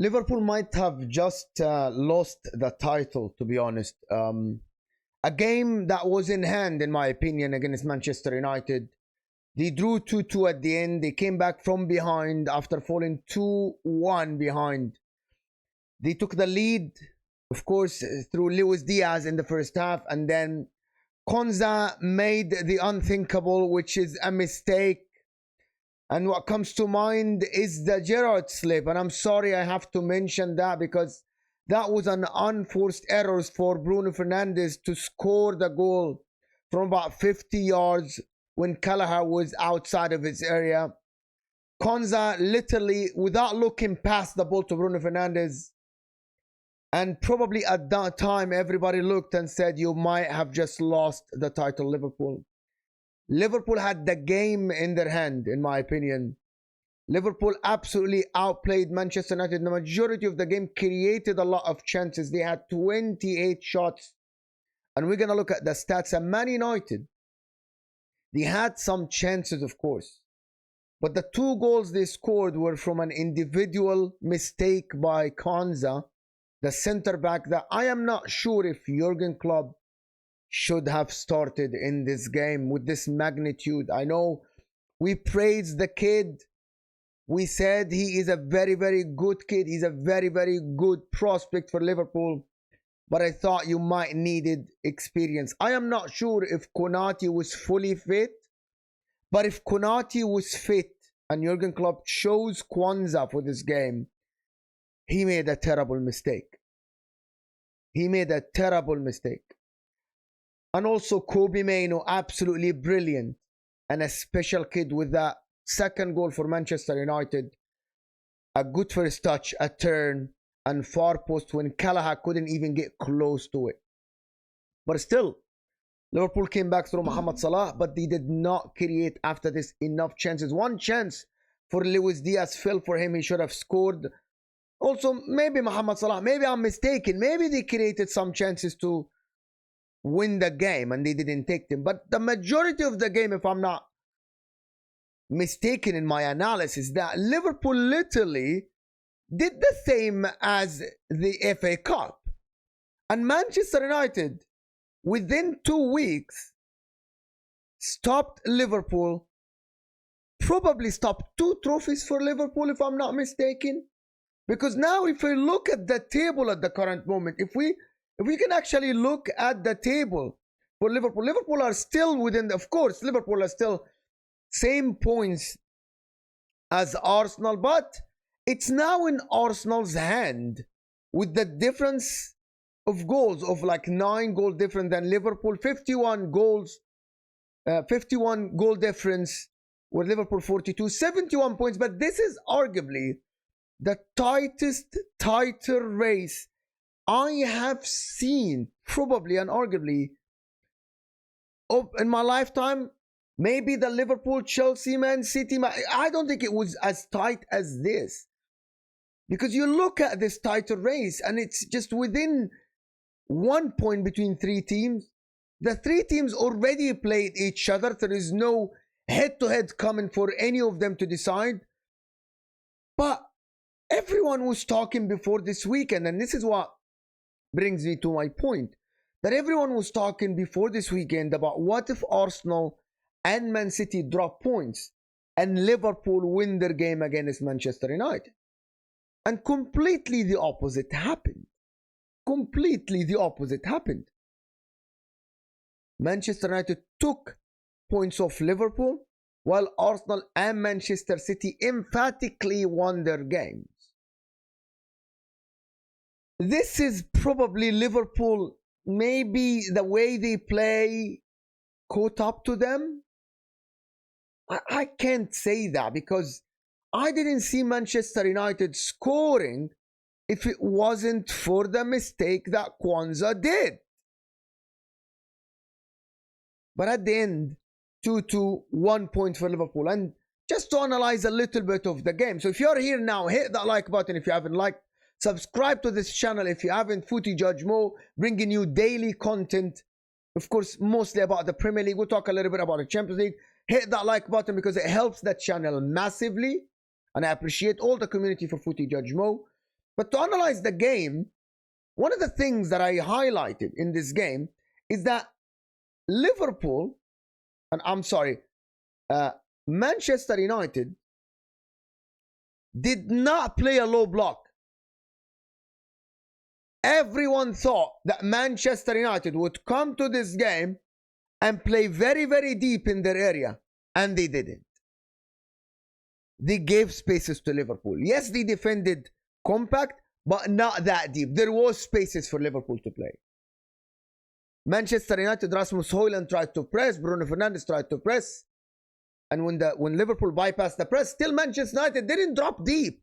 Liverpool might have just lost the title, to be honest. A game that was in hand, in my opinion, against Manchester United. They drew 2-2 at the end. They came back from behind after falling 2-1 behind. They took the lead, of course, through Luis Diaz in the first half, and then Konza made the unthinkable, which is a mistake. And what comes to mind is the Gerrard slip. And I'm sorry I have to mention that, because that was an unforced error for Bruno Fernandes to score the goal from about 50 yards when Kelleher was outside of his area. Konza literally, without looking, passed the ball to Bruno Fernandes. And probably at that time, everybody looked and said, you might have just lost the title, Liverpool. Liverpool had the game in their hand, in my opinion. Liverpool absolutely outplayed Manchester United. The majority of the game created a lot of chances. They had 28 shots. And we're going to look at the stats. And Man United, they had some chances, of course. But the 2 goals they scored were from an individual mistake by Konza, the centre-back, that I am not sure if Jurgen Klopp should have started in this game with this magnitude. I know we praised the kid. We said he is a very, very good kid. He's a very, very good prospect for Liverpool. But I thought you might needed experience. I am not sure if Konate was fully fit. But if Konate was fit and Jurgen Klopp chose Kwanzaa for this game, he made a terrible mistake. He made a terrible mistake. And also Kobe Mainoo, absolutely brilliant. And a special kid with that second goal for Manchester United. A good first touch, a turn, and far post when Kelleher couldn't even get close to it. But still, Liverpool came back through Mohamed Salah, but they did not create after this enough chances. One chance for Luis Diaz fell for him. He should have scored. Also, maybe Mohamed Salah, maybe I'm mistaken. Maybe they created some chances to win the game and they didn't take them. But the majority of the game, if I'm not mistaken in my analysis, that Liverpool literally did the same as the FA Cup. And Manchester United, within 2 weeks, stopped Liverpool, probably stopped 2 trophies for Liverpool, if I'm not mistaken. Because now if we look at the table at the current moment, if we can actually look at the table for Liverpool, Liverpool are still within, of course, Liverpool are still same points as Arsenal, but it's now in Arsenal's hand with the difference of goals of like 9 goal different than Liverpool, 51 goals, 51 goal difference with Liverpool 42, 71 points. But this is arguably the tighter race I have seen, probably and arguably, in my lifetime. Maybe the Liverpool, Chelsea, Man City. I don't think it was as tight as this. Because you look at this tighter race and it's just within 1 point between 3 teams. The 3 teams already played each other. There is no head-to-head coming for any of them to decide. But everyone was talking before this weekend, and this is what brings me to my point, that everyone was talking before this weekend about what if Arsenal and Man City drop points and Liverpool win their game against Manchester United. And completely the opposite happened. Completely the opposite happened. Manchester United took points off Liverpool, while Arsenal and Manchester City emphatically won their games. This is probably Liverpool, maybe the way they play caught up to them. I can't say that, because I didn't see Manchester United scoring if it wasn't for the mistake that Kwanzaa did. But at the end, 2-2, 1 point for Liverpool. And just to analyze a little bit of the game. So if you're here now, hit that like button if you haven't liked. Subscribe to this channel if you haven't. Footy Judge Mo, bringing you daily content. Of course, mostly about the Premier League. We'll talk a little bit about the Champions League. Hit that like button because it helps the channel massively. And I appreciate all the community for Footy Judge Mo. But to analyze the game, one of the things that I highlighted in this game is that Liverpool, and I'm sorry, Manchester United did not play a low block. Everyone thought that Manchester United would come to this game and play very, very deep in their area, and they didn't. They gave spaces to Liverpool. Yes, they defended compact, but not that deep. There was spaces for Liverpool to play. Manchester United, Rasmus Højlund tried to press, Bruno Fernandes tried to press, and when Liverpool bypassed the press, still Manchester United didn't drop deep.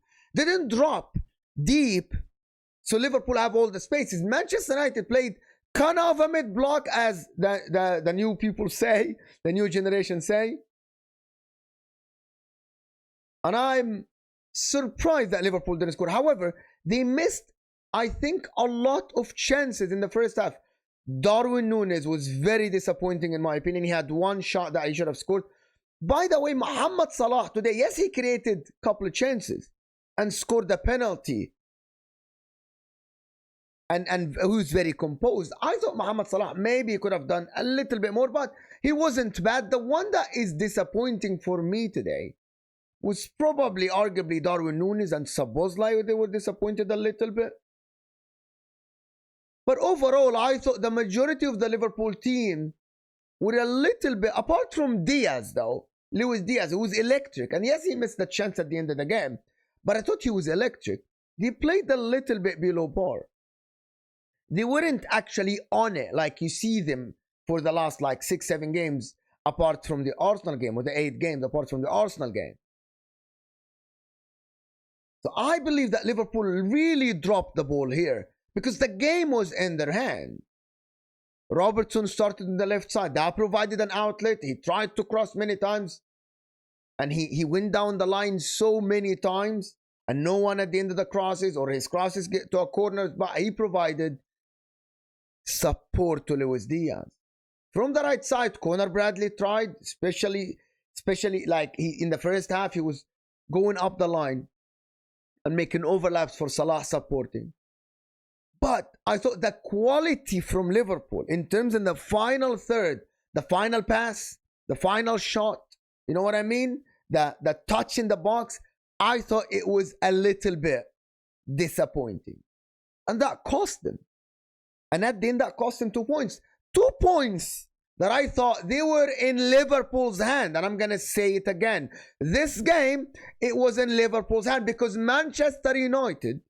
So Liverpool have all the spaces. Manchester United played kind of a mid block, as the new people say, the new generation say. And I'm surprised that Liverpool didn't score. However, they missed, I think, a lot of chances in the first half. Darwin Núñez was very disappointing in my opinion. He had one shot that he should have scored. By the way, Mohamed Salah today, yes, he created a couple of chances and scored a penalty. And who's very composed. I thought Mohamed Salah maybe he could have done a little bit more, but he wasn't bad. The one that is disappointing for me today was probably arguably Darwin Núñez and Szoboszlai. They were disappointed a little bit. But overall, I thought the majority of the Liverpool team were a little bit, apart from Diaz though, Luis Diaz, who was electric. And yes, he missed the chance at the end of the game, but I thought he was electric. They played a little bit below par. They weren't actually on it like you see them for the last like 6-7 games, apart from the Arsenal game, or the 8 games apart from the Arsenal game. So I believe that Liverpool really dropped the ball here because the game was in their hand. Robertson started on the left side. That provided an outlet. He tried to cross many times, and he went down the line so many times, and no one at the end of the crosses or his crosses get to a corner, but he provided support to Luis Diaz. From the right side, Conor Bradley tried, especially like in the first half, he was going up the line and making overlaps for Salah supporting. But I thought the quality from Liverpool in terms of the final third, the final pass, the final shot, you know what I mean? The touch in the box, I thought it was a little bit disappointing. And that cost them. And at the end, that cost them 2 points. 2 points that I thought they were in Liverpool's hand. And I'm going to say it again. This game, it was in Liverpool's hand because Manchester United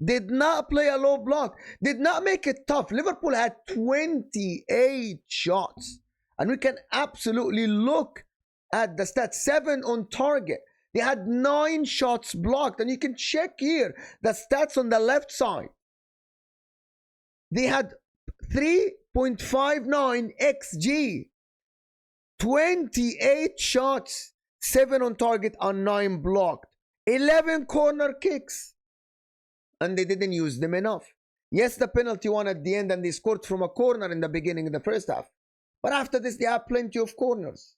did not play a low block, did not make it tough. Liverpool had 28 shots. And we can absolutely look at the stats. 7 on target. They had 9 shots blocked. And you can check here the stats on the left side. They had 3.59 XG. 28 shots, 7 on target and 9 blocked. 11 corner kicks. And they didn't use them enough. Yes, the penalty one at the end, and they scored from a corner in the beginning of the first half. But after this, they have plenty of corners.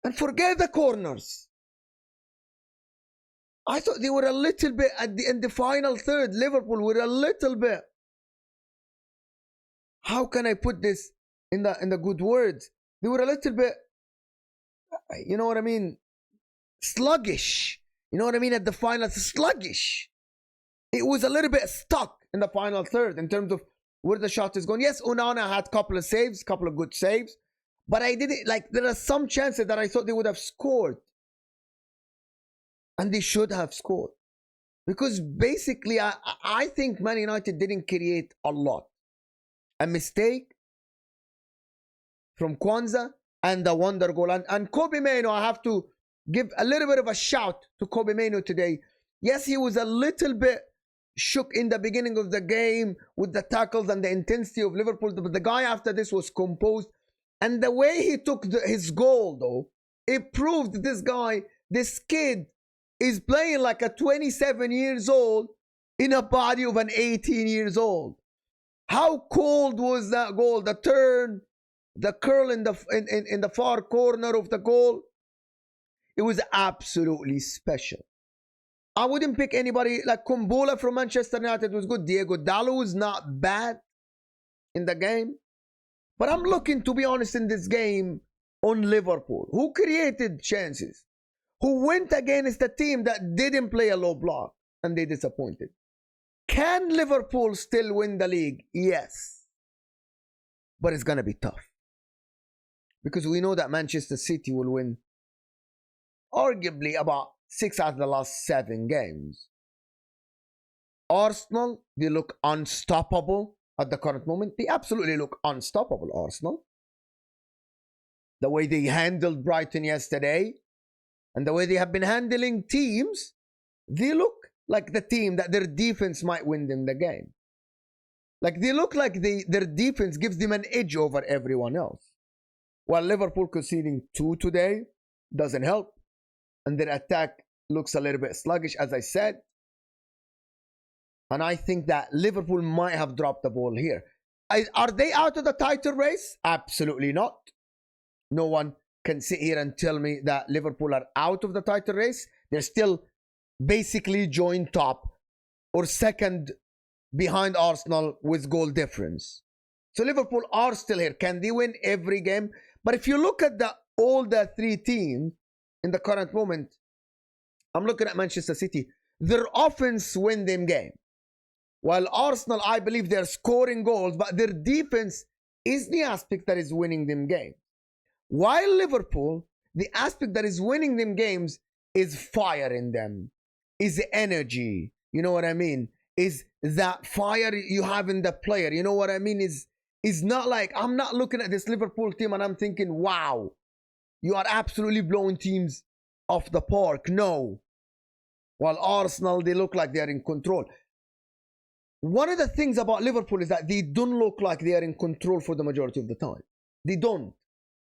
And forget the corners. I thought they were a little bit, in the final third, Liverpool were a little bit, how can I put this in the good words? They were a little bit, you know what I mean, sluggish. You know what I mean? At the final, sluggish. It was a little bit stuck in the final third in terms of where the shot is going. Yes, Onana had a couple of saves, couple of good saves, but I didn't, like, there are some chances that I thought they would have scored. And they should have scored. Because basically, I think Man United didn't create a lot. A mistake from Kwanzaa and the wonder goal. And Kobbie Mainoo, I have to give a little bit of a shout to Kobbie Mainoo today. Yes, he was a little bit shook in the beginning of the game with the tackles and the intensity of Liverpool, but the guy after this was composed. And the way he took his goal, though, it proved this guy, this kid, is playing like a 27 years old in a body of an 18 years old. How cold was that goal? The turn, the curl in the far corner of the goal. It was absolutely special. I wouldn't pick anybody like Kumbula from Manchester United was good. Diego Dallo was not bad in the game. But I'm looking, to be honest, in this game on Liverpool, who created chances, who went against a team that didn't play a low block, and they disappointed. Can Liverpool still win the league? Yes. But it's going to be tough. Because we know that Manchester City will win arguably about 6 out of the last 7 games. Arsenal, they look unstoppable at the current moment. They absolutely look unstoppable, Arsenal. The way they handled Brighton yesterday and the way they have been handling teams, they look like the team that their defense might win them the game. Like they look like their defense gives them an edge over everyone else. While Liverpool conceding 2 today doesn't help. And their attack looks a little bit sluggish, as I said. And I think that Liverpool might have dropped the ball here. Are they out of the title race? Absolutely not. No one can sit here and tell me that Liverpool are out of the title race. They're still basically joint top or second behind Arsenal with goal difference. So Liverpool are still here. Can they win every game? But if you look at all the 3 teams in the current moment, I'm looking at Manchester City. Their offense win them game. While Arsenal, I believe they're scoring goals, but their defense is the aspect that is winning them games. While Liverpool, the aspect that is winning them games is fire in them, is energy. You know what I mean? Is that fire you have in the player. You know what I mean? Is not like, I'm not looking at this Liverpool team and I'm thinking, wow, you are absolutely blowing teams off the park. No. While Arsenal, they look like they're in control. One of the things about Liverpool is that they don't look like they are in control for the majority of the time. They don't.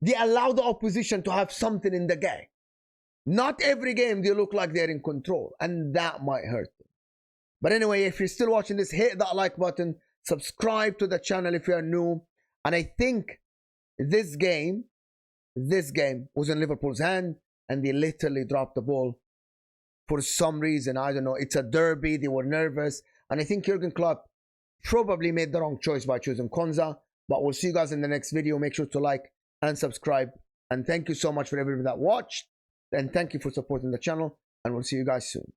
They allow the opposition to have something in the game. Not every game they look like they're in control, and that might hurt them. But anyway, if you're still watching this, hit that like button, subscribe to the channel if you're new. And I think this game was in Liverpool's hand, and they literally dropped the ball for some reason. I don't know. It's a derby. They were nervous. And I think Jurgen Klopp probably made the wrong choice by choosing Konza. But we'll see you guys in the next video. Make sure to like and subscribe. And thank you so much for everybody that watched. And thank you for supporting the channel. And we'll see you guys soon.